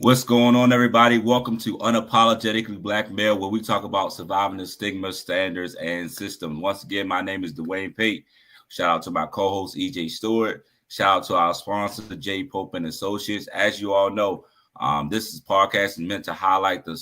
What's going on, everybody? Welcome to Unapologetically Black Male, where we talk about surviving the stigma, standards, and systems. Once again, my name is Dwayne Pate. Shout out to my co-host EJ Stewart. Shout out to our sponsor J Pope and Associates. As you all know, this podcast is meant to highlight the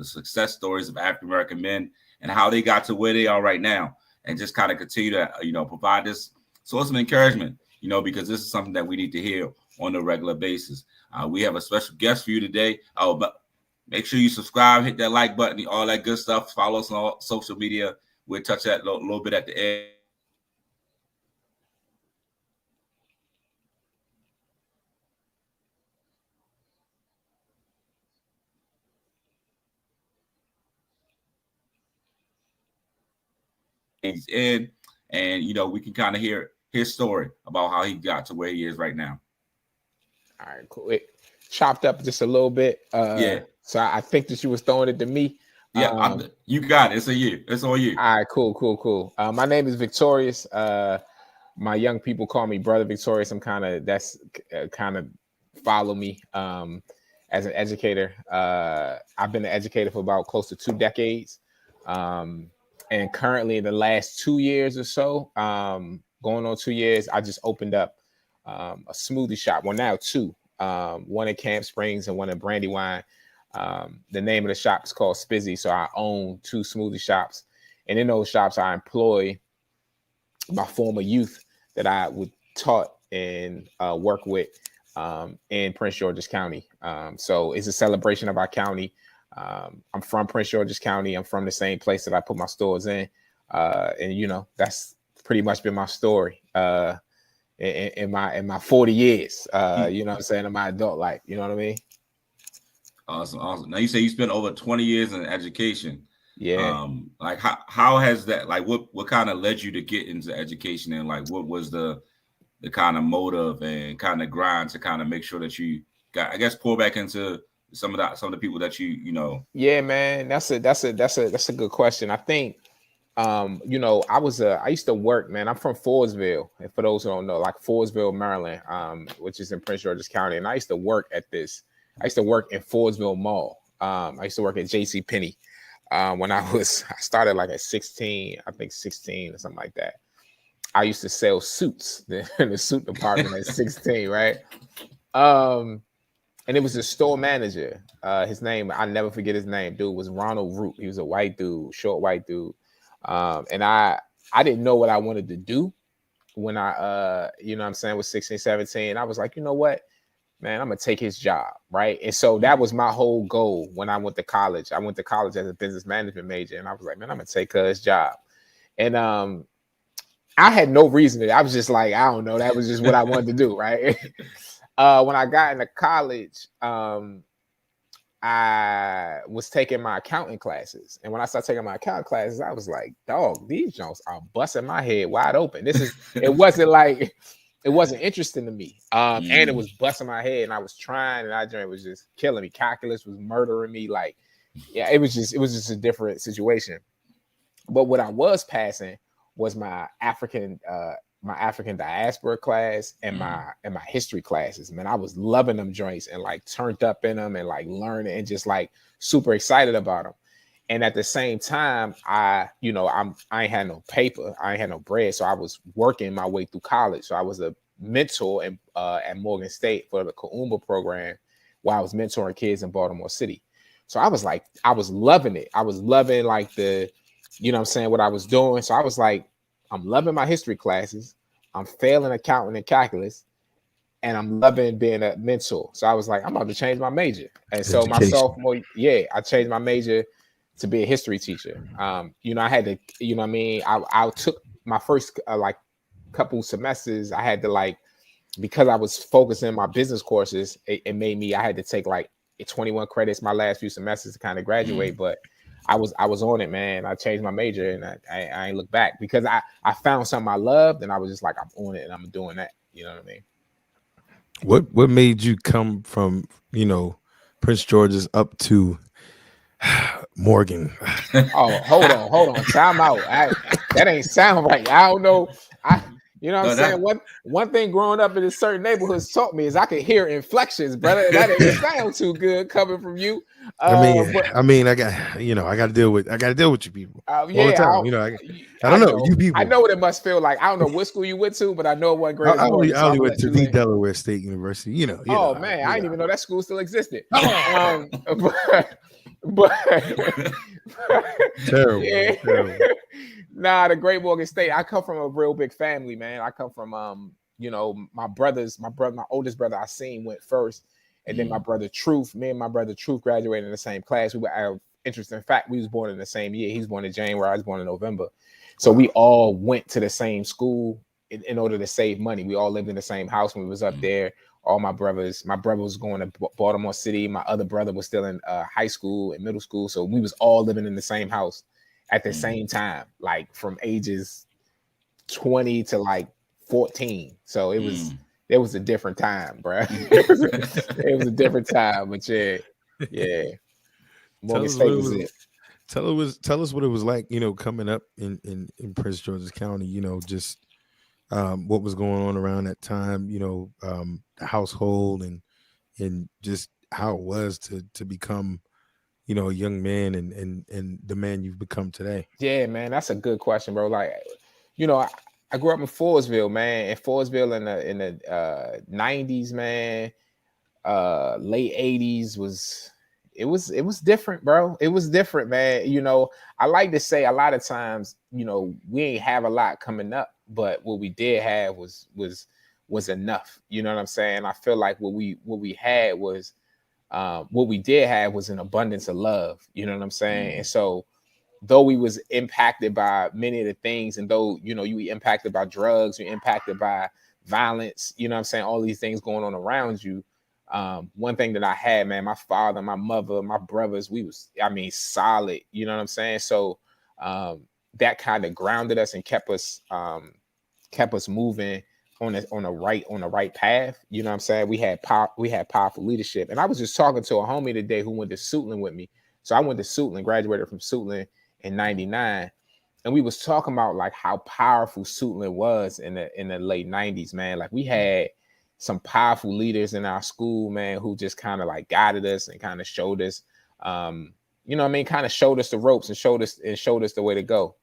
success stories of African American men and how they got to where they are right now, and just kind of continue to provide this source of encouragement. Because this is something that we need to hear on a regular basis. We have a special guest for you today. Oh, but make sure you subscribe, hit that like button, all that good stuff. Follow us on all social media. We'll touch that a little bit at the end. He's in, and we can kind of hear his story about how he got to where he is right now. All right, cool. It chopped up just a little bit. Yeah. So I think that you was throwing it to me. Yeah, you got it. It's on you. It's on you. All right, cool. My name is Victorious. My young people call me Brother Victorious. I'm kind of follow me as an educator. I've been an educator for about close to 2 decades. And currently in the last 2 years or so, going on 2 years, I just opened up a smoothie shop. Well, now 2, one in Camp Springs and one in Brandywine. The name of the shop is called Spizzy. So I own 2 smoothie shops, and in those shops I employ my former youth that I would taught and work with in Prince George's County. So it's a celebration of our county. I'm from Prince George's County. I'm from the same place that I put my stores in, and that's pretty much been my story in my 40 years. You know what I'm saying, in my adult life. You know what I mean? Awesome. Now you say you spent over 20 years in education. Yeah. Like how has that, like what kind of led you to get into education, and like what was the kind of motive and kind of grind to kind of make sure that you got, I guess, pour back into some of the people that you know? Yeah, man, that's a good question. I think I used to work, man. I'm from Fordsville, and for those who don't know, like Fordsville, Maryland, which is in Prince George's County, and I used to work in Fordsville Mall. I used to work at J.C. Penney when I started like at 16, I think 16 or something like that. I used to sell suits in the suit department at 16, right? And it was a store manager. His name, I'll never forget his name, dude, was Ronald Root. He was a white dude, short white dude. And I didn't know what I wanted to do when I, was 16, 17. I was like, you know what, man, I'm going to take his job, right? And so that was my whole goal when I went to college. I went to college as a business management major, and I was like, man, I'm going to take his job. And I had no reason to. I was just like, I don't know. That was just what I wanted to do, right? When I got into college, I was taking my accounting classes. And when I started taking my accounting classes, I was like, dog, these joints are busting my head wide open. It wasn't interesting to me. And it was busting my head, and I was trying, and it was just killing me. Calculus was murdering me. Like, yeah, it was just a different situation. But what I was passing was my African diaspora class and my history classes. Man, I was loving them joints and like turned up in them and like learning and just like super excited about them. And at the same time, I ain't had no paper, I ain't had no bread, so I was working my way through college. So I was a mentor at Morgan State for the Kaumba program, while I was mentoring kids in Baltimore City. So I was loving it. I was loving like what I was doing. So I was like, I'm loving my history classes. I'm failing accounting and calculus, and I'm loving being a mentor. So I was like, I'm about to change my major. And so my sophomore, I changed my major to be a history teacher. I had to, I took my first couple semesters. I had to because I was focusing on my business courses, it made me, I had to take 21 credits my last few semesters to kind of graduate. But I was on it, man. I changed my major, and I ain't look back, because I found something I loved, and I was just like, I'm on it and I'm doing that. You know what I mean? What made you come from, Prince George's up to Morgan? Oh, hold on. Time out. That ain't sound right. I don't know. You know what I'm No, saying? One thing growing up in a certain neighborhoods taught me is I could hear inflections, brother. That ain't sound too good coming from you. I got I got to deal with you people all the Yeah, time. I don't know you I people. know what it must feel like. I don't know what school you went to, but I know it wasn't Greatest Morgan, so I I'm only gonna went let to you the in. Delaware State University. Oh man, I didn't even know that school still existed. Oh, But terrible, yeah. terrible. Nah, the Great Morgan State. I come from a real big family, man. I come from my oldest brother I seen went first, and then my brother Truth. Me and my brother Truth graduated in the same class. We were interesting fact, we was born in the same year. He was born in January, I was born in November. So we all went to the same school in order to save money. We all lived in the same house when we was up there. All my brother was going to Baltimore City. My other brother was still in high school and middle school. So we was all living in the same house at the same time, like from ages 20 to like 14. So it was a different time, bro. It was a different time, but yeah. Morgan State was it. Tell us what it was like, coming up in Prince George's County, just what was going on around that time, the household and just how it was to become, a young man and the man you've become today. Yeah, man, that's a good question, bro. Like, I grew up in Forestville, man. In Forestville in the 90s, man. Late 80s was different, bro. It was different, man. I like to say a lot of times, we ain't have a lot coming up, but what we did have was enough. You know what I'm saying? I feel like what we had was what we did have was an abundance of love. You know what I'm saying? And so though we was impacted by many of the things, and though you impacted by drugs, you impacted by violence, you know what I'm saying, all these things going on around you. One thing that I had, man, my father, my mother, my brothers, we was, solid, you know what I'm saying? So that kind of grounded us and kept us moving on the right path. You know what I'm saying? We had powerful leadership. And I was just talking to a homie today who went to Suitland with me. So I went to Suitland, graduated from Suitland in 99. And we was talking about like how powerful Suitland was in the late 90s, man. Like we had some powerful leaders in our school, man, who just kind of like guided us and kind of showed us, kind of showed us the ropes and showed us the way to go.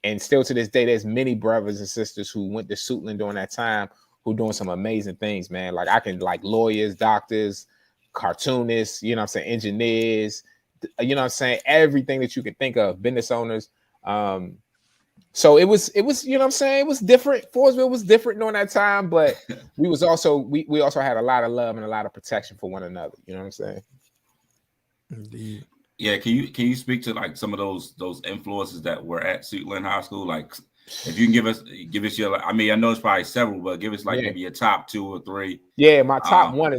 And still to this day, there's many brothers and sisters who went to Suitland during that time who doing some amazing things, man. Like I can like lawyers, doctors, cartoonists, engineers, everything that you can think of, business owners. So it was, it was different. Forestville was different during that time, but we also had a lot of love and a lot of protection for one another. You know what I'm saying? Indeed. Yeah, can you speak to like some of those influences that were at Suitland High School? Like, if you can give us your, I know it's probably several, but give us like maybe your top 2 or 3. Yeah, my top one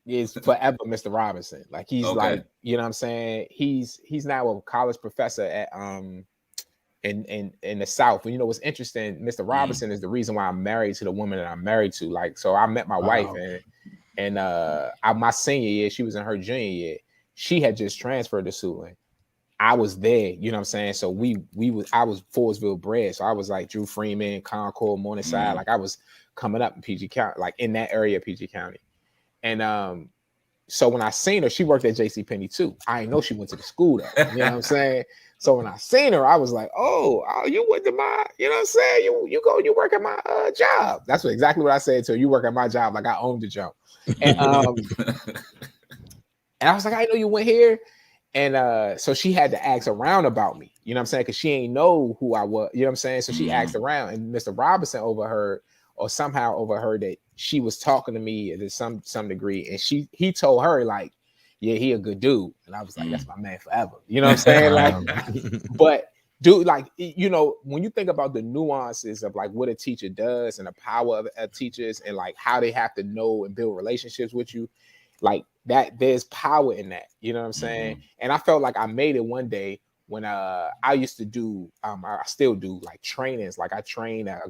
is forever Mr. Robinson. Like he's like, you know what I'm saying? He's now a college professor at in the South. And what's interesting, Mr. Robinson is the reason why I'm married to the woman that I'm married to. Like, so I met my wife and my senior year, she was in her junior year. She had just transferred to Suitland. I was there, you know what I'm saying? So I was Forestville bred. So I was like Drew Freeman, Concord, Morningside. Like I was coming up in PG County, like in that area of PG County. And so when I seen her, she worked at JCPenney too. I didn't know she went to the school though. You know what I'm saying? So when I seen her, I was like, oh, you went to my, you know what I'm saying? You work at my job. That's exactly what I said to her. You work at my job, like I owned the job. And I was like, I know you went here. And so she had to ask around about me, you know what I'm saying? Because she ain't know who I was, you know what I'm saying? So she asked around, and Mr. Robinson somehow overheard that she was talking to me to some degree. And he told her, like, yeah, he a good dude. And I was like, that's my man forever. You know what I'm saying? Like, but dude, like, when you think about the nuances of like what a teacher does and the power of teachers and like how they have to know and build relationships with you, like that, there's power in that, you know what I'm saying? And I felt like I made it one day when I used to do, I still do like trainings. Like I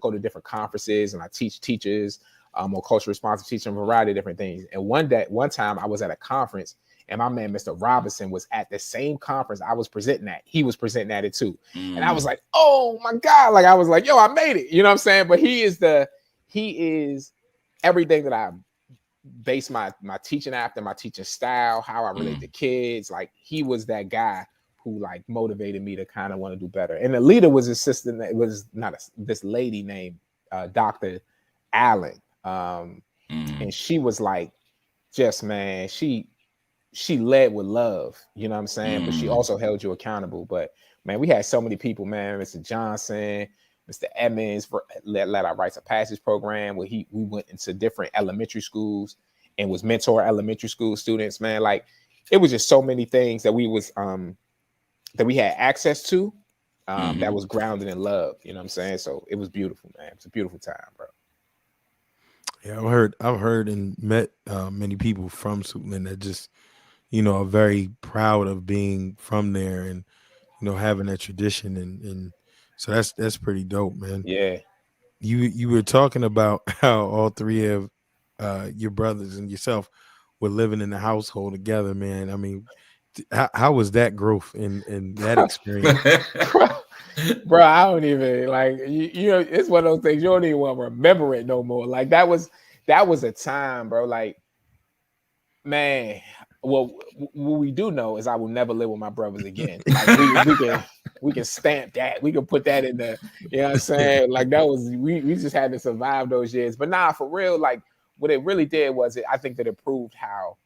go to different conferences and I teach teachers, or culturally responsive teaching, a variety of different things. And one time I was at a conference And my man, Mr. Robinson, was at the same conference I was presenting at. He was presenting at it too. And I was like, oh my God. Like I was like, yo, I made it. You know what I'm saying? But he is everything that I base my teaching after, my teaching style, how I relate to kids. Like he was that guy who like motivated me to kind of want to do better. And the leader was assistant. It was not this lady named Dr. Allen. And she was like, just man, she led with love, you know what I'm saying? But she also held you accountable. But man, we had so many people, man, Mr. Johnson, Mr. Edmonds led our Rites of Passage program where we went into different elementary schools and was mentor elementary school students, man. Like it was just so many things that we had access to that was grounded in love, you know what I'm saying? So it was beautiful, man. It's a beautiful time, bro. Yeah, I've heard and met many people from Suitland that just, are very proud of being from there and, having that tradition. And so that's pretty dope, man. Yeah. You were talking about how all three of your brothers and yourself were living in the household together, man. I mean, how was that growth in that experience? Bro, I don't even like it's one of those things you don't even want to remember it no more. Like that was a time, bro. Like, man, well, what we do know is I will never live with my brothers again. Like we can stamp that. We can put that in the, you know what I'm saying? Like that was we just had to survive those years. But nah, for real, like what it really did was I think that it proved how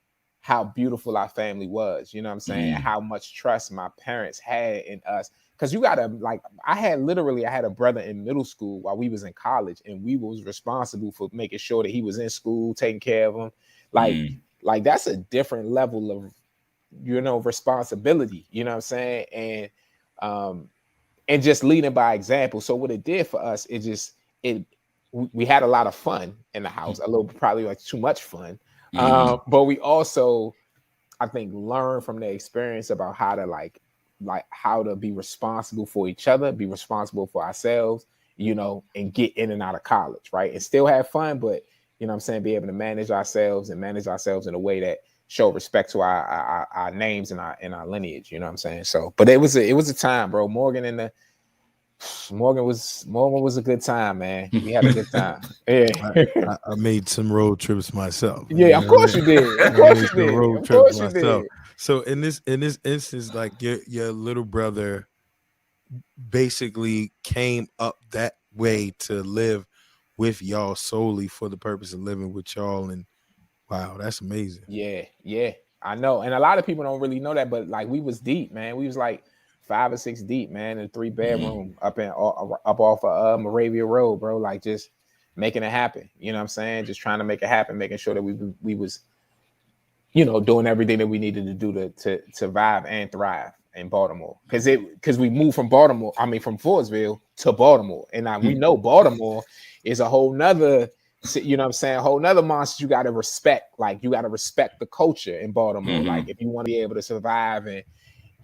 beautiful our family was, you know what I'm saying? How much trust my parents had in us. Cause you gotta like, I had a brother in middle school while we was in college, and we was responsible for making sure that he was in school, taking care of him. Like that's a different level of, responsibility, you know what I'm saying? And just leading by example. So what it did for us, we had a lot of fun in the house, a little probably like too much fun. But we also, I think, learned from the experience about how to like how to be responsible for each other, be responsible for ourselves, and get in and out of college, right? And still have fun, but you know what I'm saying, be able to manage ourselves in a way that show respect to our names and our lineage, you know what I'm saying? So, but it was a time, bro. Morgan was a good time, man. We had a good time. Yeah. I made some road trips myself. Yeah, of course you did. Of course you did. Of course you did. So in this instance, like your little brother basically came up that way to live with y'all solely for the purpose of living with y'all, and wow, that's amazing. Yeah, I know. And a lot of people don't really know that, but like we was deep, man. We was like 5 or 6 deep, man, in a 3-bedroom up off of Moravia Road, bro. Like just making it happen. You know what I'm saying? Just trying to make it happen, making sure that we was, doing everything that we needed to do to survive and thrive in Baltimore. Because we moved from Fordsville to Baltimore. And now we know Baltimore is a whole nother, you know what I'm saying, a whole nother monster you got to respect. Like you got to respect the culture in Baltimore. Like if you want to be able to survive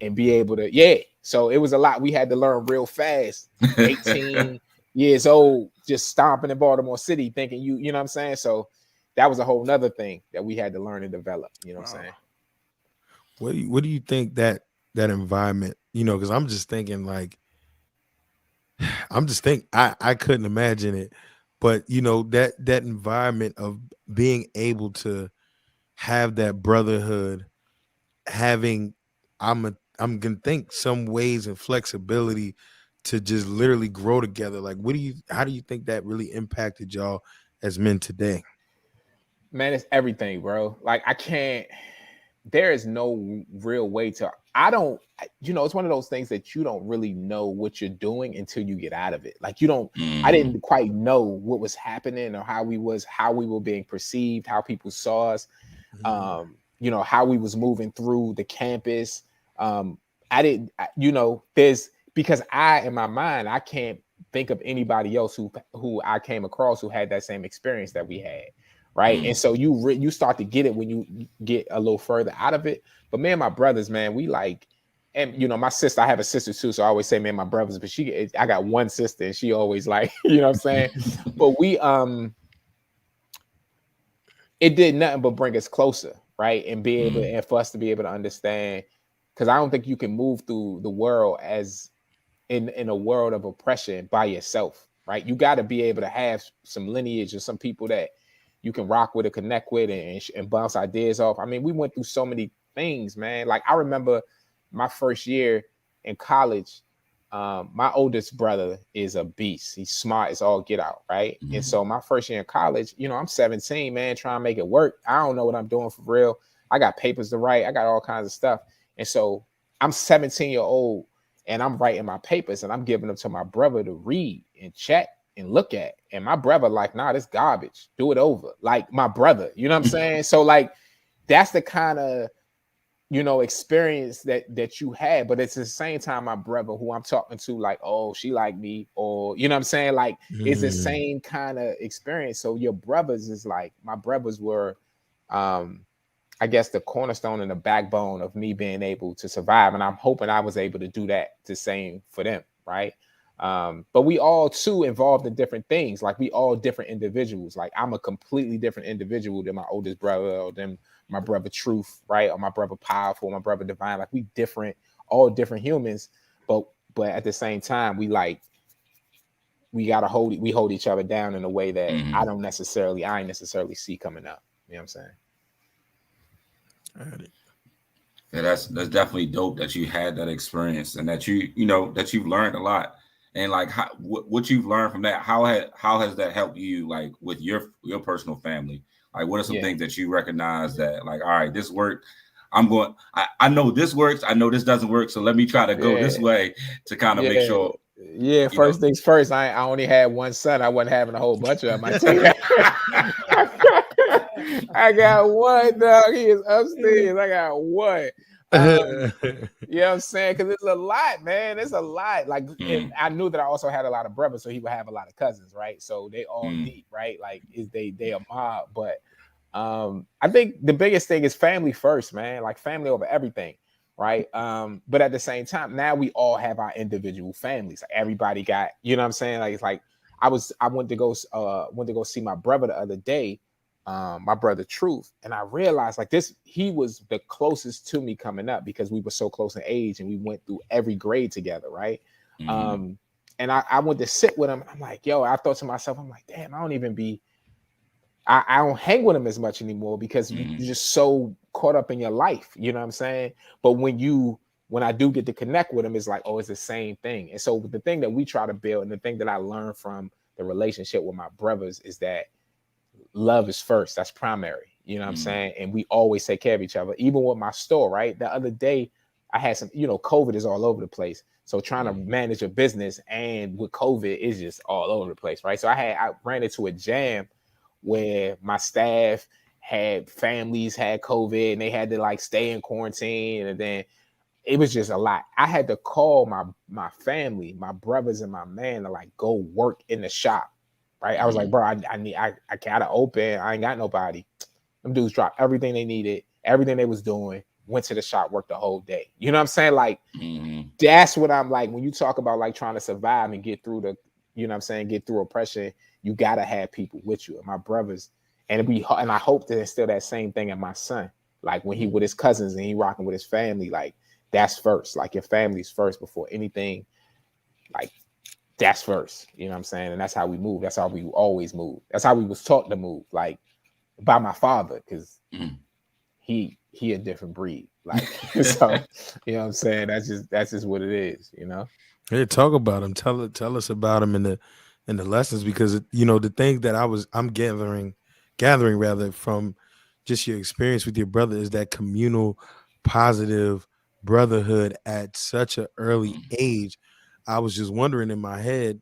and be able to, So it was a lot we had to learn real fast. 18 years old, just stomping in Baltimore City, thinking you know what I'm saying? So that was a whole nother thing that we had to learn and develop. You know what I'm saying? What do you think that environment, because I'm just thinking like, I couldn't imagine it, but that environment of being able to have that brotherhood, having, I'm gonna think some ways and flexibility to just literally grow together. Like, how do you think that really impacted y'all as men today? Man, it's everything, bro. Like there is no real way to, it's one of those things that you don't really know what you're doing until you get out of it. Like I didn't quite know what was happening or how we were being perceived, how people saw us, how we was moving through the campus. Because in my mind, I can't think of anybody else who I came across who had that same experience that we had. Right. And so you start to get it when you get a little further out of it. But me and my brothers, man, we like, and my sister, I have a sister too. So I always say, man, my brothers, but I got one sister and she always like, you know what I'm saying? But we, it did nothing but bring us closer. right? And be able, and for us to be able to understand, because I don't think you can move through the world as in a world of oppression by yourself, right? You got to be able to have some lineage or some people that you can rock with or connect with and bounce ideas off. I mean, we went through so many things, man. Like I remember my first year in college. My oldest brother is a beast. He's smart as all get out, right? And so my first year in college, you know, I'm 17, man, trying to make it work. I don't know what I'm doing for real. I got papers to write. I got all kinds of stuff. And so I'm 17-year-old and I'm writing my papers and I'm giving them to my brother to read and check and look at. And my brother like, nah, this garbage. Do it over. Like my brother, you know what I'm saying? So like, that's the kind of, you know, experience that you had. But it's the same time my brother who I'm talking to, like, oh, she like me, or you know what I'm saying? Like, it's the same kind of experience. So your brothers is like, my brothers were I guess the cornerstone and the backbone of me being able to survive. And I'm hoping I was able to do that the same for them, right? But we all too involved in different things. Like we all different individuals. Like I'm a completely different individual than my oldest brother or than my brother Truth, right? Or my brother Powerful, my brother Divine. Like we different, all different humans, but at the same time, we like we hold each other down in a way that I ain't necessarily see coming up. You know what I'm saying? Yeah, that's definitely dope that you had that experience and that you know that you've learned a lot, and like how, what you've learned from that. How has that helped you like with your personal family? Like, what are some things that you recognize that like, all right, this worked. I know this works. I know this doesn't work. So let me try to go this way to kind of make sure. Yeah, first things first. I only had one son. I wasn't having a whole bunch of them. I tell you that. I got one, dog. He is upstairs. I got one. You know what I'm saying? Because it's a lot, man. It's a lot. Like I knew that I also had a lot of brothers, so he would have a lot of cousins, right? So they all deep, right? Like they a mob. But I think the biggest thing is family first, man. Like family over everything. Right. But at the same time, now we all have our individual families. Like everybody got, you know what I'm saying? Like it's like I went to go see my brother the other day, my brother Truth, and I realized like he was the closest to me coming up because we were so close in age and we went through every grade together, right? And I went to sit with him. I'm like, yo, I thought to myself, I'm like, damn, I don't hang with him as much anymore because you're just so caught up in your life. You know what I'm saying? But when I do get to connect with him, it's like, oh, it's the same thing. And so the thing that we try to build and the thing that I learned from the relationship with my brothers is that love is first. That's primary. You know what I'm saying? And we always take care of each other. Even with my store, right? The other day, I had some, COVID is all over the place. So trying to manage a business and with COVID is just all over the place, right? So I ran into a jam where my staff had families had COVID and they had to like stay in quarantine, and then it was just a lot. I had to call my family, my brothers and my man to like go work in the shop, right? I was like, bro, I gotta open. I ain't got nobody. Them dudes dropped everything they needed, everything they was doing, went to the shop, worked the whole day. You know what I'm saying? Like that's what I'm like when you talk about like trying to survive and get through get through oppression. You gotta have people with you. And my brothers, and I hope to instill that same thing in my son. Like when he with his cousins and he rocking with his family, like that's first. Like your family's first before anything. Like that's first. You know what I'm saying? And that's how we move. That's how we always move. That's how we was taught to move. Like by my father, because he a different breed. Like so, you know what I'm saying? That's just what it is. You know. Hey, talk about him. Tell us about him and the lessons, because the thing that I'm gathering rather from just your experience with your brother is that communal positive brotherhood at such an early age. I was just wondering in my head,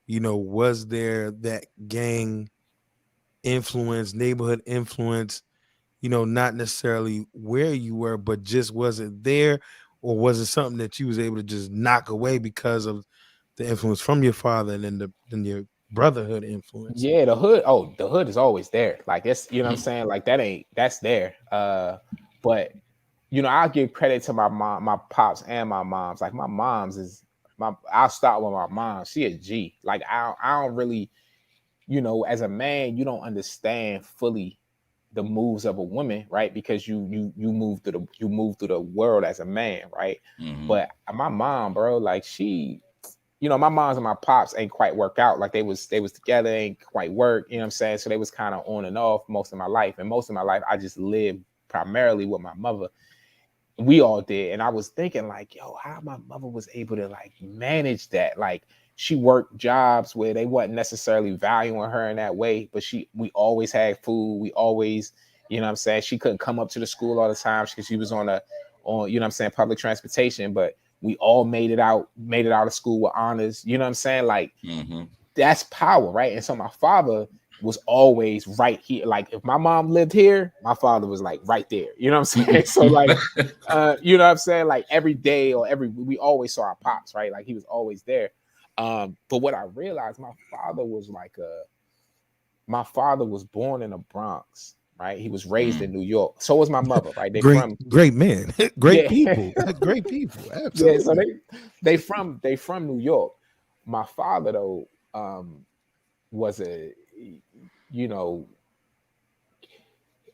was there that gang influence, neighborhood influence, not necessarily where you were, but just was it there, or was it something that you was able to just knock away because of the influence from your father and then your brotherhood influence? Yeah, the hood is always there. Like it's, you know what I'm saying? Like that's there. But I'll give credit to my mom, my pops and my moms. Like my mom's I'll start with my mom. She a G. Like I don't really, as a man, you don't understand fully the moves of a woman, right? Because you move through the world as a man, right? But my mom, bro, like she, my moms and my pops ain't quite work out. Like they was together, ain't quite work, you know what I'm saying? So they was kind of on and off most of my life. And most of my life I just lived primarily with my mother. We all did. And I was thinking like, yo, how my mother was able to like manage that. Like she worked jobs where they wasn't necessarily valuing her in that way, but we always had food. We always, you know what I'm saying? She couldn't come up to the school all the time because she was on, you know what I'm saying, public transportation, but we all made it out of school with honors. You know what I'm saying? Like that's power, right? And so my father was always right here. Like if my mom lived here, my father was like right there. You know what I'm saying? So like, you know what I'm saying? Like every day or we always saw our pops, right? Like he was always there. But what I realized, my father was born in the Bronx, right? He was raised in New York. So was my mother, right? They great from man, great people, great people. Absolutely. Yeah, so they from New York. My father though, was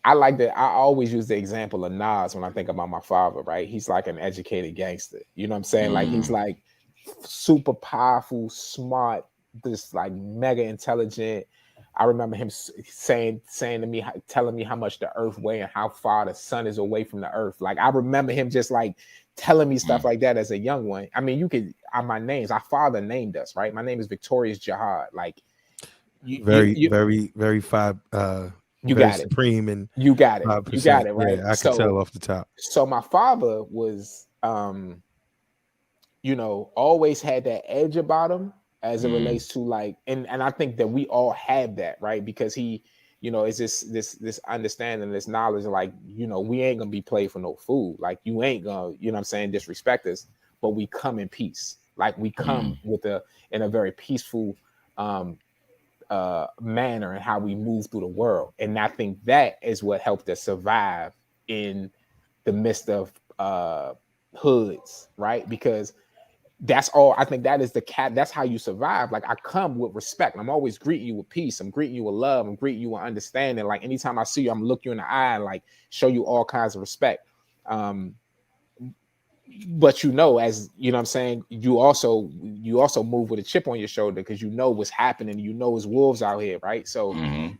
I like that. I always use the example of Nas when I think about my father, right? He's like an educated gangster. You know what I'm saying? Like he's like super powerful, smart, this like mega intelligent. I remember him saying to me, telling me how much the earth weighs and how far the sun is away from the earth. Like I remember him just like telling me stuff like that as a young one. I mean, you could my names. Our father named us, right? My name is Victorious Jihad. Like very five. You very got it. supreme and you got it. 5%. You got it, right? Yeah, I can tell off the top. So my father was, always had that edge about him as it relates to like, and I think that we all have that, right? Because he, it's this understanding, this knowledge, like, we ain't gonna be played for no food. Like you ain't gonna, you know what I'm saying, disrespect us, but we come in peace. Like we come in a very peaceful manner and how we move through the world. And I think that is what helped us survive in the midst of hoods, right? Because that's all. I think that is that's how you survive. Like I come with respect. I'm always greeting you with peace. I'm greeting you with love. I'm greeting you with understanding. Like anytime I see you, I'm look you in the eye and like show you all kinds of respect. But as you know what I'm saying, you also move with a chip on your shoulder because what's happening, it's wolves out here, right? So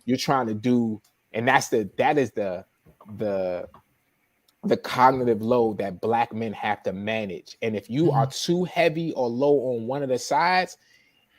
you're trying to do, and that is the cognitive load that Black men have to manage. And if you are too heavy or low on one of the sides,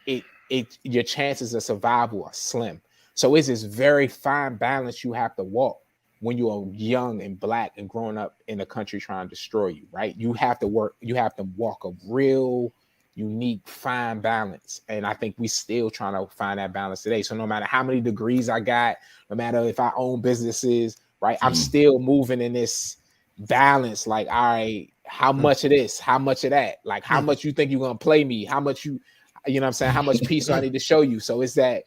your chances of survival are slim. So it's this very fine balance you have to walk when you are young and Black and growing up in a country trying to destroy you, right? You have to walk a real unique, fine balance. And I think we still trying to find that balance today. So no matter how many degrees I got, no matter if I own businesses, right, I'm still moving in this balance. Like, all right, how much of this, how much of that, like how much you think you're going to play me, how much you know what I'm saying, how much peace do I need to show you? So it's that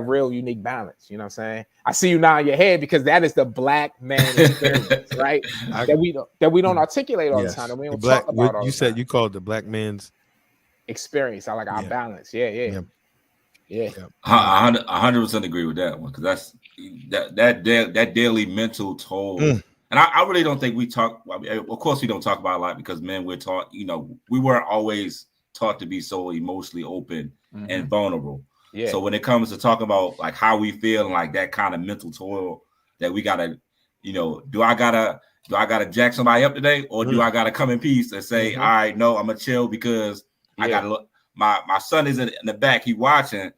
real unique balance. You know what I'm saying? I see you nodding your head because that is the Black man experience, right? That we don't articulate all the time. That we don't talk about all the time. You said you called the Black man's experience. I like our balance. Yeah. 100% agree with that one, because that daily mental toll. And I really don't think we talk. Of course, we don't talk about a lot because men, we're taught. We weren't always taught to be so emotionally open and vulnerable. Yeah. So when it comes to talking about like how we feel and like that kind of mental toil that we gotta, do I gotta jack somebody up today, or do I gotta come in peace and say, all right, no, I'm gonna chill because I gotta look. My son is in the back, he watching,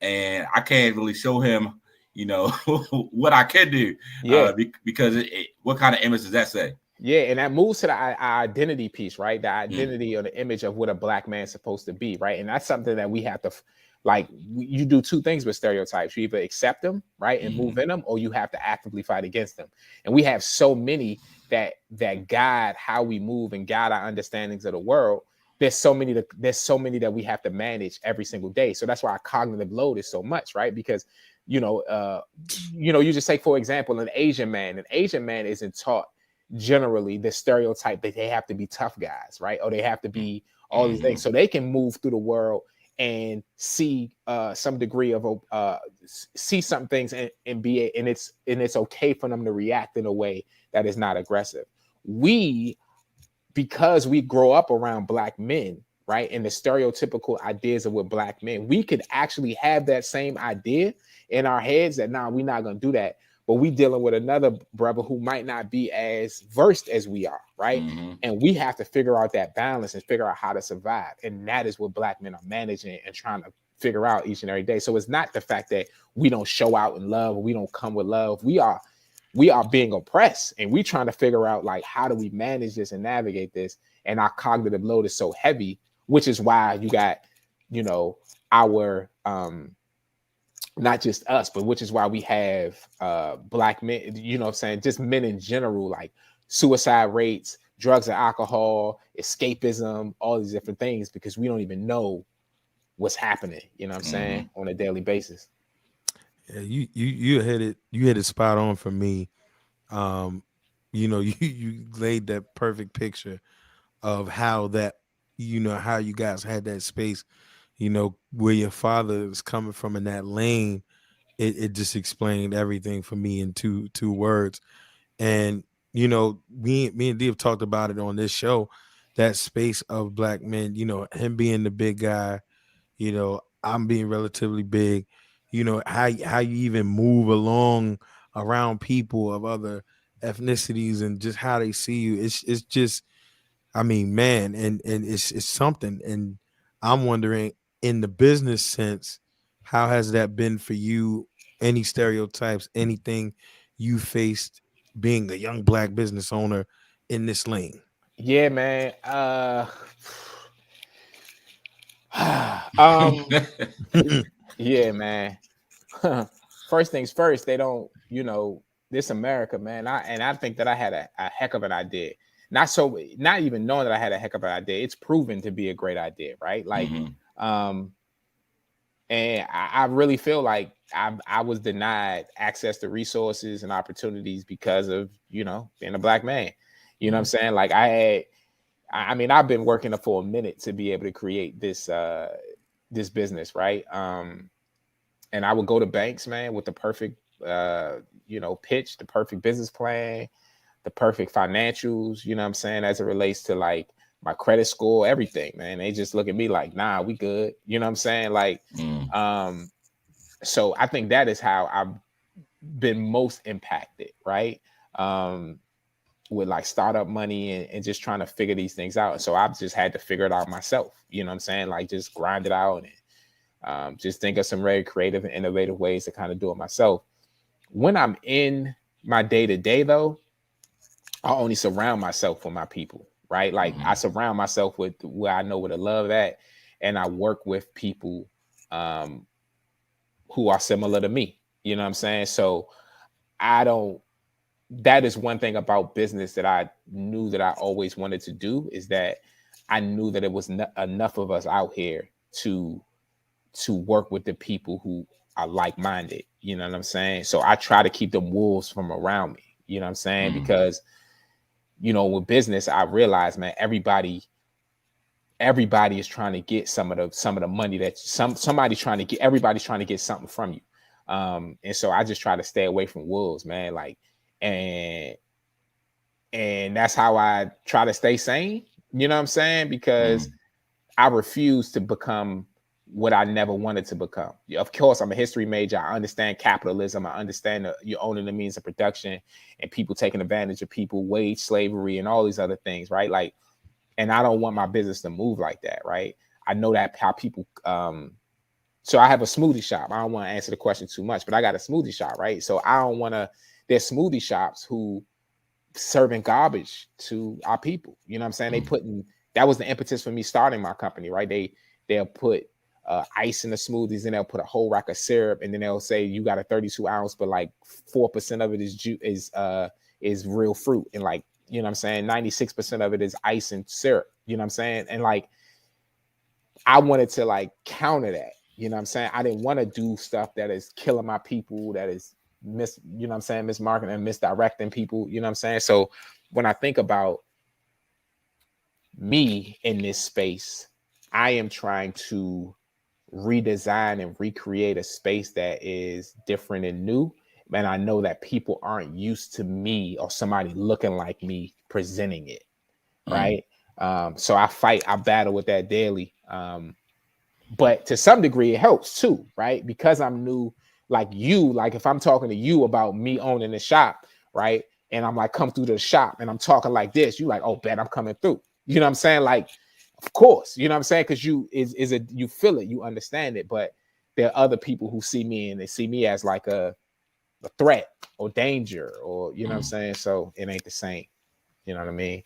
and I can't really show him, what I can do. Because what kind of image does that say? Yeah, and that moves to the identity piece, right? The identity or the image of what a Black man is supposed to be, right? And that's something that we have to, you do two things with stereotypes. You either accept them, right, and move in them, or you have to actively fight against them. And we have so many that guide how we move and guide our understandings of the world. There's so many that we have to manage every single day. So that's why our cognitive load is so much, right? Because you just say, for example, an Asian man isn't taught generally the stereotype that they have to be tough guys, right? Or they have to be all these things, so they can move through the world and see some degree of see some things and be and it's okay for them to react in a way that is not aggressive. Because we grow up around Black men, right, and the stereotypical ideas of what Black men, we could actually have that same idea in our heads that we're not gonna do that, but we dealing with another brother who might not be as versed as we are, right? Mm-hmm. And we have to figure out that balance and figure out how to survive, and that is what Black men are managing and trying to figure out each and every day. So it's not the fact that we don't show out in love or we don't come with love. We are being oppressed, and we trying to figure out like, how do we manage this and navigate this? And our cognitive load is so heavy, which is why you got, our not just us, but which is why we have Black men, what I'm saying, just men in general, like suicide rates, drugs and alcohol, escapism, all these different things, because we don't even know what's happening, what I'm saying, on a daily basis. Yeah, you hit it spot on for me. You laid that perfect picture of how that, how you guys had that space, where your father is coming from in that lane. It just explained everything for me in two words. And me and Dee have talked about it on this show, that space of Black men, him being the big guy, I'm being relatively big, how you even move along around people of other ethnicities and just how they see you. It's just, I mean, man, and it's something. And I'm wondering, in the business sense, how has that been for you? Any stereotypes, anything you faced being a young Black business owner in this lane? Yeah, man. Um, yeah, man. First things first, they don't, this America, man. I think that I had a heck of an idea. Not even knowing that I had a heck of an idea. It's proven to be a great idea, right? Like, and I really feel like I was denied access to resources and opportunities because of, being a Black man. You know what I'm saying? Like I mean, I've been working for a minute to be able to create this business, right? And I would go to banks, man, with the perfect pitch, the perfect business plan, the perfect financials, what I'm saying, as it relates to like my credit score, everything, man. They just look at me like, nah, we good. You know what I'm saying? Like, so I think that is how I've been most impacted, right? With like startup money and just trying to figure these things out. So I've just had to figure it out myself. You know what I'm saying? Like just grind it out and just think of some very creative and innovative ways to kind of do it myself. When I'm in my day-to-day though, I only surround myself with my people, right? Like I surround myself with where I know where to love at, and I work with people who are similar to me. You know what I'm saying? So that is one thing about business that I knew that I always wanted to do, is that I knew that it was enough of us out here to work with the people who are like-minded. You know what I'm saying? So I try to keep them wolves from around me. You know what I'm saying? Because, with business, I realize, man, everybody is trying to get some of the money that somebody's trying to get. Everybody's trying to get something from you. And so I just try to stay away from wolves, man. Like, and that's how I try to stay sane. You know what I'm saying? Because I refuse to become what I never wanted to become. Of course, I'm a history major. I understand capitalism. I understand you're owning the means of production and people taking advantage of people, wage slavery, and all these other things, right? Like, and I don't want my business to move like that, right? I know that how people. So I have a smoothie shop. I don't want to answer the question too much, but I got a smoothie shop, right? So I don't want to. There's smoothie shops who serving garbage to our people. You know what I'm saying? They putting, that was the impetus for me starting my company, right? They'll put ice in the smoothies, and they'll put a whole rack of syrup, and then they'll say you got a 32 ounce, but like 4% of it is real fruit, and like, you know what I'm saying, 96% of it is ice and syrup. You know what I'm saying? And like, I wanted to like counter that. You know what I'm saying? I didn't want to do stuff that is killing my people, that is mismarketing and misdirecting people. You know what I'm saying? So when I think about me in this space, I am trying to redesign and recreate a space that is different and new. And I know that people aren't used to me or somebody looking like me presenting it. Right. So I battle with that daily. But to some degree, it helps too, right? Because I'm new, like if I'm talking to you about me owning the shop, right? And I'm like, come through the shop and I'm talking like this, you like, oh, bet I'm coming through. You know what I'm saying? Like, of course, you know what I'm saying? Because you feel it, you understand it. But there are other people who see me and they see me as like a threat or danger, or you know what I'm saying? So it ain't the same. You know what I mean?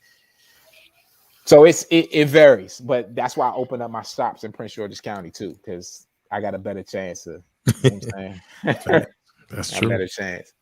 So it varies, but that's why I opened up my shops in Prince George's County too, because I got a better chance of, you know what I'm saying? That's A true. better chance.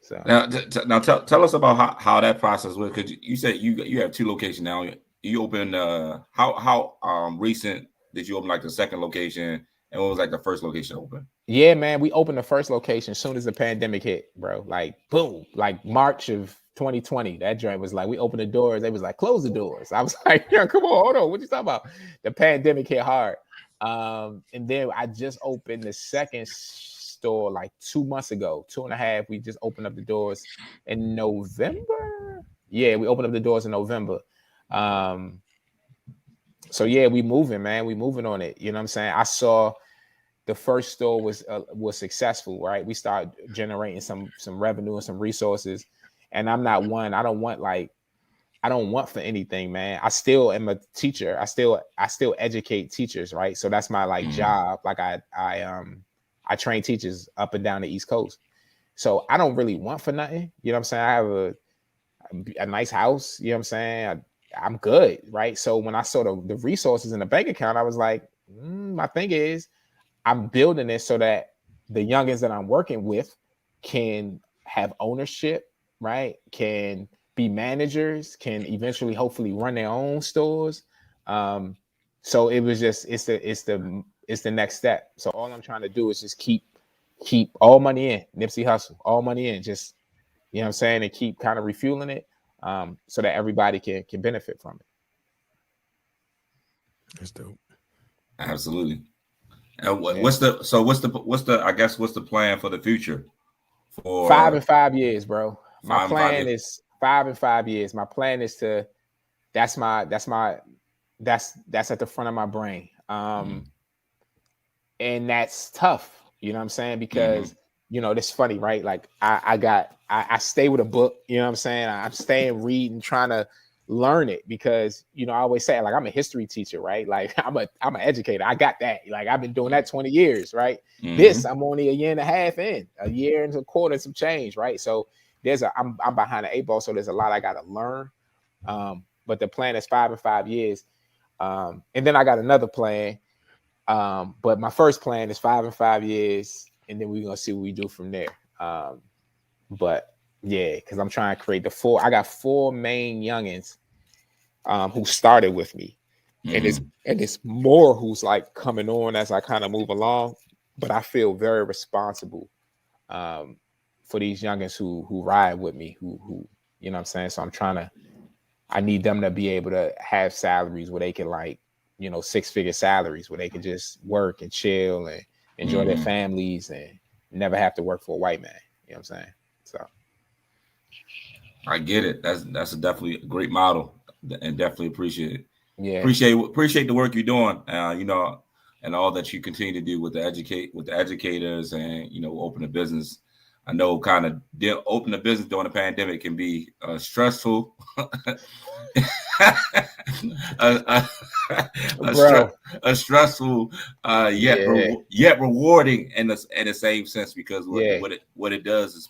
So now tell us about how that process was, because you said you have 2 locations now. You opened how recent did you open like the second location, and what was like the first location open? yeah, man, we opened the first location as soon as the pandemic hit, bro. Like boom, like March of 2020. That joint was like, we opened the doors. They was like, close the doors. I was like, yeah, come on, hold on. What you talking about? The pandemic hit hard. And then I just opened the second store like 2 months ago, 2.5. We just opened up the doors in November. Yeah, we opened up the doors in November. So yeah, we moving, man. We moving on it. You know what I'm saying? I saw the first store was successful, right? We started generating some revenue and some resources. And I'm not one. I don't want for anything, man. I still am a teacher. I still educate teachers, right? So that's my like job. Like I train teachers up and down the East Coast. So I don't really want for nothing. You know what I'm saying? I have a nice house. You know what I'm saying? I'm good, right? So when I saw the resources in the bank account, I was like, my thing is, I'm building it so that the youngins that I'm working with can have ownership, right? Can be managers, can eventually hopefully run their own stores. So it was just it's the next step. So all I'm trying to do is just keep all money in, Nipsey Hustle, all money in, just you know what I'm saying, and keep kind of refueling it, so that everybody can benefit from it. That's dope. Absolutely. And what's the plan for the future? For 5 and 5 years, bro. My 5 and 5 plan years? is 5 and 5 years. My plan is to that's at the front of my brain. And that's tough, you know what I'm saying? Because you know, it's funny, right? Like I stay with a book, you know what I'm saying? I'm staying reading, trying to learn it, because you know, I always say, like, I'm a history teacher, right? Like I'm an educator. I got that. Like I've been doing that 20 years, right? This I'm only a year and a half in, a year and a quarter and some change, right? So I'm behind the 8 ball, so there's a lot I gotta learn. But the plan is 5 and 5 years. And then I got another plan. But my first plan is 5 and 5 years, and then we're gonna see what we do from there. But yeah, because I'm trying to create I got 4 main youngins who started with me. And it's more who's like coming on as I kind of move along. But I feel very responsible for these youngins who ride with me, who you know what I'm saying? So I need them to be able to have salaries where they can, like, you know, 6-figure salaries where they can just work and chill and enjoy their families and never have to work for a white man. You know what I'm saying? So I get it. That's definitely a great model, and definitely appreciate it. yeah. Appreciate the work you're doing. You know, and all that you continue to do with the educators, and you know, open a business. I know kind of open a business during the pandemic can be stressful. a stressful, yet rewarding in the same sense, because what it does is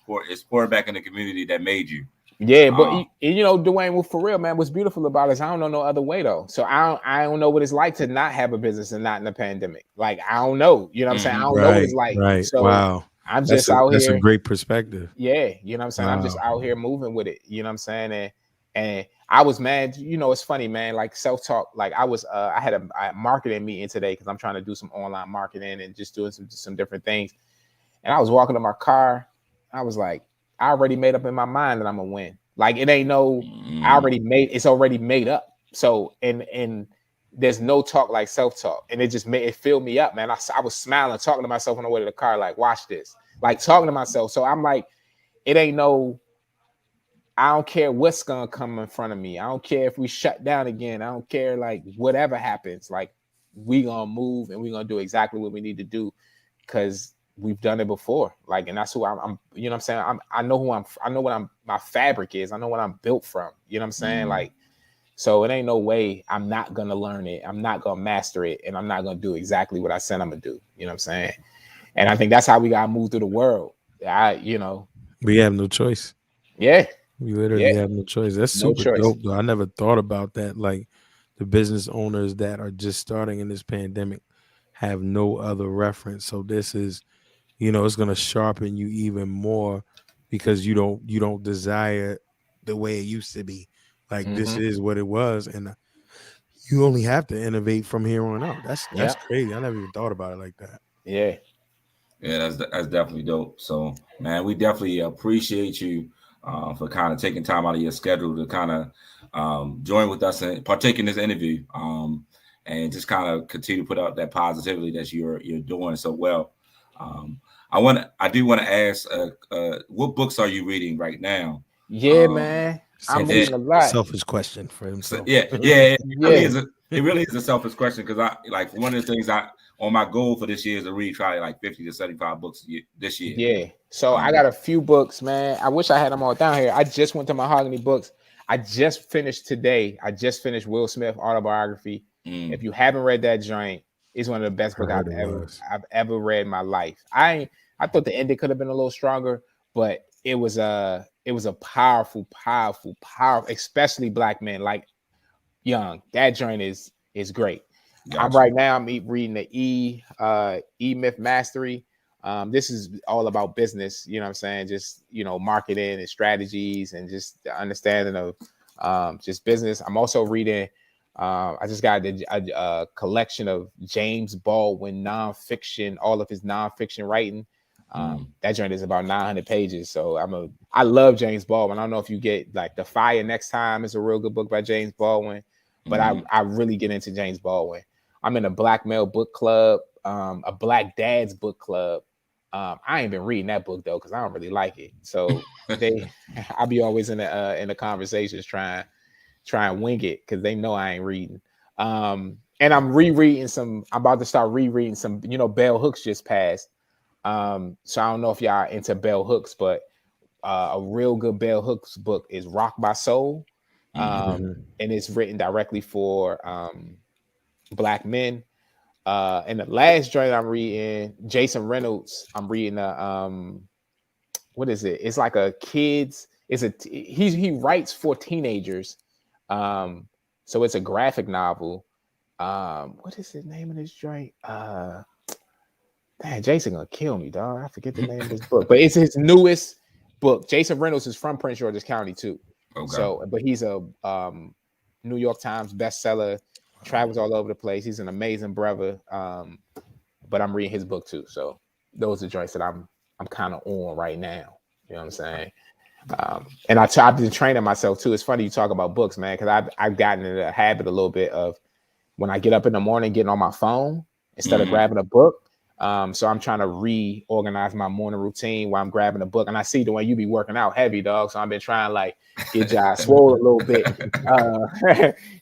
pour back in the community that made you. Yeah, but you know, Dwayne, well, for real, man, what's beautiful about it is I don't know no other way though. So I don't know what it's like to not have a business and not in the pandemic. Like I don't know, you know what I'm saying? I don't know what it's like. Right. So wow. I'm just out here. That's a great perspective. Yeah, you know what I'm saying? Wow. I'm just out here moving with it. You know what I'm saying? And I was mad. You know, it's funny, man. Like self-talk. Like I had a marketing meeting today because I'm trying to do some online marketing and just doing some different things. And I was walking to my car. I was like, I already made up in my mind that I'm gonna win. Like it ain't no, it's already made up. So and there's no talk like self-talk, and it just made it fill me up, man. I was smiling, talking to myself on the way to the car, like, watch this, like talking to myself. So I'm like, it ain't no, I don't care what's gonna come in front of me. I don't care if we shut down again. I don't care, like, whatever happens, like, we gonna move and we gonna do exactly what we need to do, because we've done it before. Like, and that's who I'm you know what I'm saying? I know who I know what my fabric is. I know what I'm built from. You know what I'm saying? Like, so it ain't no way I'm not gonna learn it. I'm not gonna master it, and I'm not gonna do exactly what I said I'm gonna do. You know what I'm saying? And I think that's how we gotta move through the world. We have no choice. Yeah. We literally have no choice. That's No super choice. dope, though. I never thought about that. Like, the business owners that are just starting in this pandemic have no other reference. So this is, it's going to sharpen you even more, because you don't desire the way it used to be. Like, this is what it was, and you only have to innovate from here on out. That's crazy. I never even thought about it like that. Yeah. Yeah, that's definitely dope. So, man, we definitely appreciate you for kind of taking time out of your schedule to kind of join with us and partake in this interview, and just kind of continue to put out that positivity that you're doing so well. I do want to ask, what books are you reading right now? Yeah, man. I'm reading a lot. Selfish question for himself. It really is a selfish question, because I like, one of the things on my goal for this year is to read probably like 50 to 75 books this year. Yeah. So I got a few books, man. I wish I had them all down here. I just went to Mahogany Books. I just finished Will Smith autobiography. If you haven't read that joint, it's one of the best books I've ever read in my life. I thought the ending could have been a little stronger, but it was a powerful, especially Black men, like young. That joint is great. Gotcha. I'm reading the E Myth Mastery. This is all about business, you know what I'm saying? Just, marketing and strategies, and just the understanding of just business. I'm also reading, I just got a collection of James Baldwin nonfiction, all of his nonfiction writing. That joint is about 900 pages. So I love James Baldwin. I don't know if you get, like, The Fire Next Time is a real good book by James Baldwin, but I really get into James Baldwin. I'm in a Black male book club, a Black dad's book club. I ain't been reading that book though, because I don't really like it. So I be always in the conversations trying and wing it, because they know I ain't reading. And I'm about to start rereading some, Bell Hooks just passed. So I don't know if y'all are into Bell Hooks, but a real good Bell Hooks book is Rock by Soul. And it's written directly for Black men. And the last joint I'm reading, Jason Reynolds, I'm reading what is it? It's like a kids, he writes for teenagers. So it's a graphic novel. What is the name of this joint? Man, Jason gonna kill me, dog. I forget the name of this book, but it's his newest book. Jason Reynolds is from Prince George's County too. Okay. So, but he's a New York Times bestseller, travels all over the place. He's an amazing brother. But I'm reading his book too. So those are joints that I'm kind of on right now. You know what I'm saying? And I've been training myself too. It's funny you talk about books, man, because I've gotten in a habit a little bit of, when I get up in the morning, getting on my phone instead of grabbing a book. So I'm trying to reorganize my morning routine while I'm grabbing a book. And I see the way you be working out heavy, dog. So I've been trying, like, get y'all swole a little bit,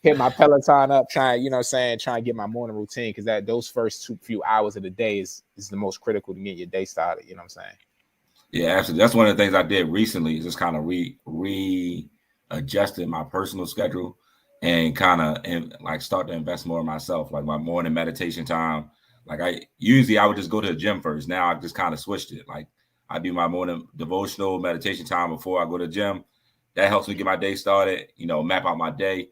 hit my Peloton up, trying to get my morning routine, because those first few hours of the day is the most critical to get your day started. You know what I'm saying? Yeah, absolutely. That's one of the things I did recently, is just kind of readjusted my personal schedule and kind of start to invest more in myself, like my morning meditation time. Like, I would just go to the gym first. Now I just kind of switched it. Like, I do my morning devotional meditation time before I go to the gym. That helps me get my day started, map out my day,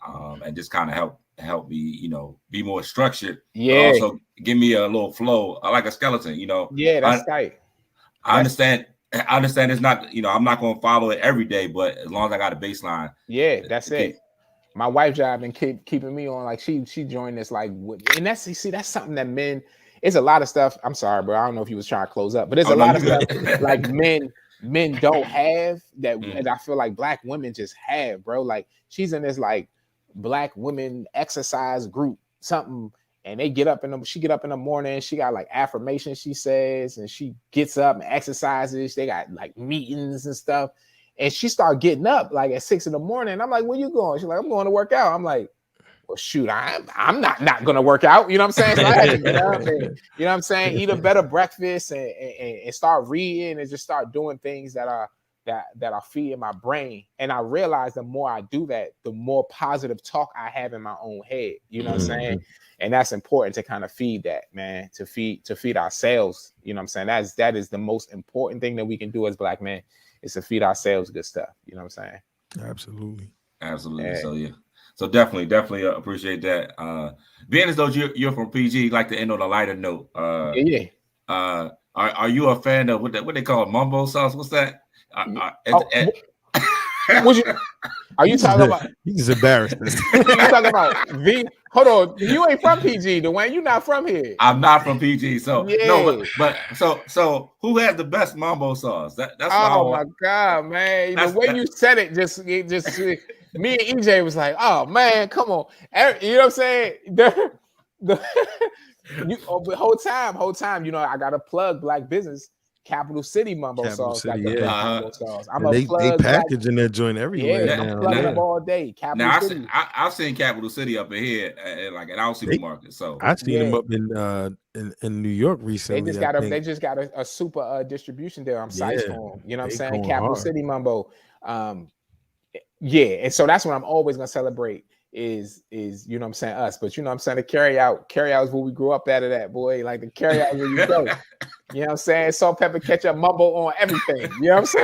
and just kind of help me, be more structured. Yeah. But also give me a little flow. I like a skeleton, Yeah, that's tight. I understand it's not, I'm not going to follow it every day, but as long as I got a baseline. Yeah, that's it. My wife job been keeping me on, like, she joined this, like, and that's something that men, it's a lot of stuff. I'm sorry, bro. I don't know if you was trying to close up, but there's a lot of stuff like men don't have that, and I feel like Black women just have, bro. Like, she's in this, like, Black women exercise group, something. And she get up in the morning. She got like affirmations she says, and she gets up and exercises. They got like meetings and stuff. And she started getting up like at 6 a.m. I'm like, where you going? She's like, I'm going to work out. I'm like, well, shoot, I'm not gonna work out. You know what I'm saying? So I had to get up and, you know what I'm saying, eat a better breakfast and start reading and just start doing things that are feeding my brain. And I realized the more I do that, the more positive talk I have in my own head. You know what I'm saying? And that's important to kind of feed that, man, to feed ourselves. You know what I'm saying? That is the most important thing that we can do as Black men, is to feed ourselves good stuff. You know what I'm saying? Absolutely. Yeah. So yeah. So definitely appreciate that. Being as though you're from PG, like to end on a lighter note. Are you a fan of what they call mumbo sauce? What's that? Are you talking about? You just embarrassed. You talking about V? Hold on, you ain't from PG, Dwayne. You not from here. I'm not from PG, so yeah. No. But so who has the best mumbo sauce? That's oh my god, man! The way you said it, just me and EJ was like, oh man, come on, you know what I'm saying? The whole time, you know, I gotta plug Black business. Capital City mumbo sauce. Got the best mumbo sauce. They packaging that joint everywhere. Yeah, I'm plugging them all day. Capital City. I've seen Capital City up in here like at our supermarket. So I've seen them up in New York recently. They just got a super distribution there. I'm sites for them. You know what I'm saying? Capital City mumbo. And so that's what I'm always gonna celebrate is you know what I'm saying, us. But you know what I'm saying, the carry out is what we grew up out of that, boy. Like the carry out where you go. You know what I'm saying? Salt, pepper, ketchup, mumbo on everything. You know what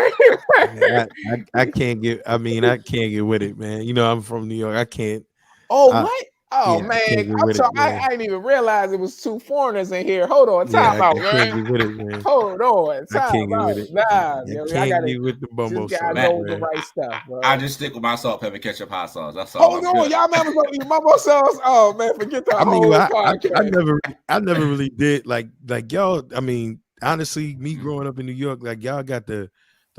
I'm saying? I can't get with it, man. You know, I'm from New York. I can't. What? Oh, man. I didn't even realize it was two foreigners in here. Hold on. Time out, man. I can't get with it, man. Hold on. I can't get with it. Nah, I can't get with the bumbo sauce. I know the right stuff, bro. I just stick with my salt, pepper, ketchup, hot sauce. That's all. Hold on. Y'all remember going to eat mumbo sauce? Oh, man. Forget that. I never really did. Like y'all, I mean, honestly, me growing up in New York, like y'all got the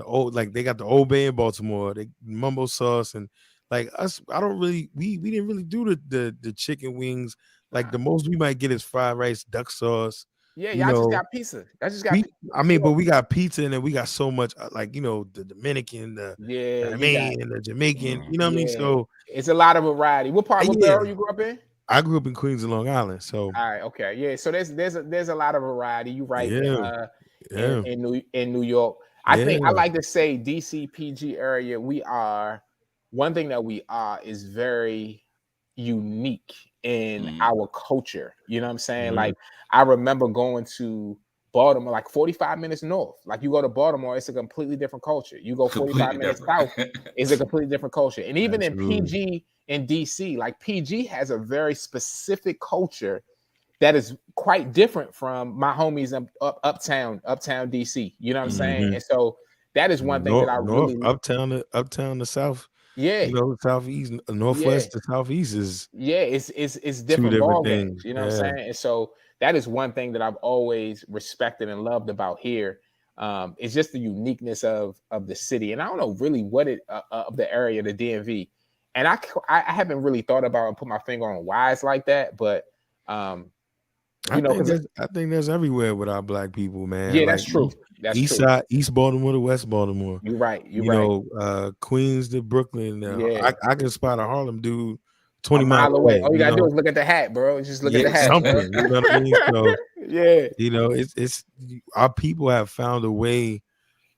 old, like they got the Old Bay in Baltimore, they mumbo sauce, and like us, I don't really, we didn't really do the chicken wings. Like the most we might get is fried rice, duck sauce. Yeah, y'all just got pizza. But we got pizza, and then we got so much, like, you know, the Dominican, the Maine, and the Jamaican. You know what I mean? So it's a lot of variety. What part of borough you grew up in? I grew up in Queens and Long Island. So all right, okay, yeah. So there's a lot of variety. You right in New York. I think I like to say DC PG area. One thing that we are is very unique in our culture. You know what I'm saying? Like I remember going to Baltimore, like 45 minutes north. Like you go to Baltimore, it's a completely different culture. You go 45 minutes south, it's a completely different culture. And even in PG in DC, like PG has a very specific culture that is quite different from my homies uptown DC. You know what I'm saying? And so that is one thing that I really uptown to south. Yeah, you know, southeast, northwest to southeast is it's different ball games. You know what I'm saying? And so that is one thing that I've always respected and loved about here. It's just the uniqueness of the city, and I don't know really what of the area, the DMV. And I haven't really thought about and put my finger on why it's like that, but I think that's everywhere with our Black people, man. Yeah, that's true. That's East true. Side, East Baltimore to West Baltimore. You're right. You know, Queens to Brooklyn. I can spot a Harlem dude 20 miles away. All you gotta do is look at the hat, bro. Just look at the hat. Something, you know what I mean? So, yeah, you know, it's our people have found a way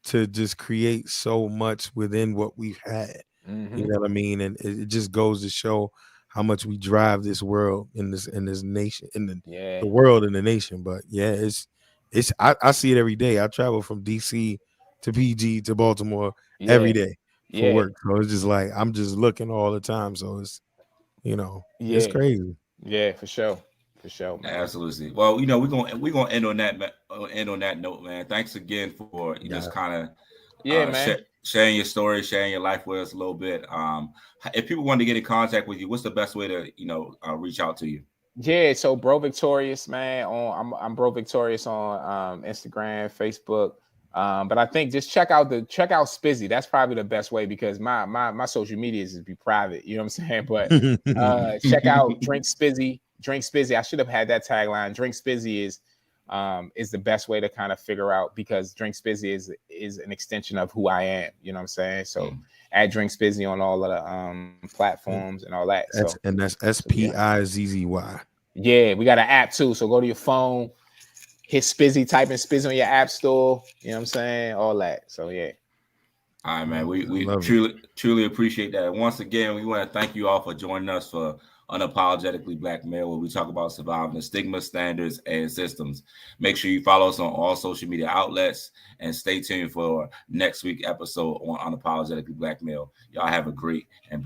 to just create so much within what we've had. You know what I mean? And it just goes to show how much we drive this world in this nation, in the world and the nation. But I see it every day. I travel from DC to PG to Baltimore every day for work. So it's just like I'm just looking all the time. So it's, you know, it's crazy. Yeah, for sure. Man. Absolutely. Well, you know, we're gonna end on that note, man. Thanks again for just kind of sharing your story, sharing your life with us a little bit. If people want to get in contact with you, what's the best way to reach out to you? Yeah, so Bro Victorious, man. I'm Bro Victorious on Instagram, Facebook. But I think just check out Spizzy. That's probably the best way, because my social media is be private. You know what I'm saying? But check out Drink Spizzy. Drink Spizzy. I should have had that tagline. Drink Spizzy is the best way to kind of figure out, because Drink Spizzy is an extension of who I am. You know what I'm saying? So add Drink Spizzy on all of the platforms and all that. That's Spizzy. Yeah, we got an app too. So go to your phone, hit Spizzy, type in Spizzy on your app store. You know what I'm saying? All that. So yeah. All right, man. We truly appreciate that. And once again, we want to thank you all for joining us for Unapologetically Black Male, where we talk about surviving the stigma, standards, and systems. Make sure you follow us on all social media outlets and stay tuned for next week's episode on Unapologetically Black Male. Y'all have a great and blessed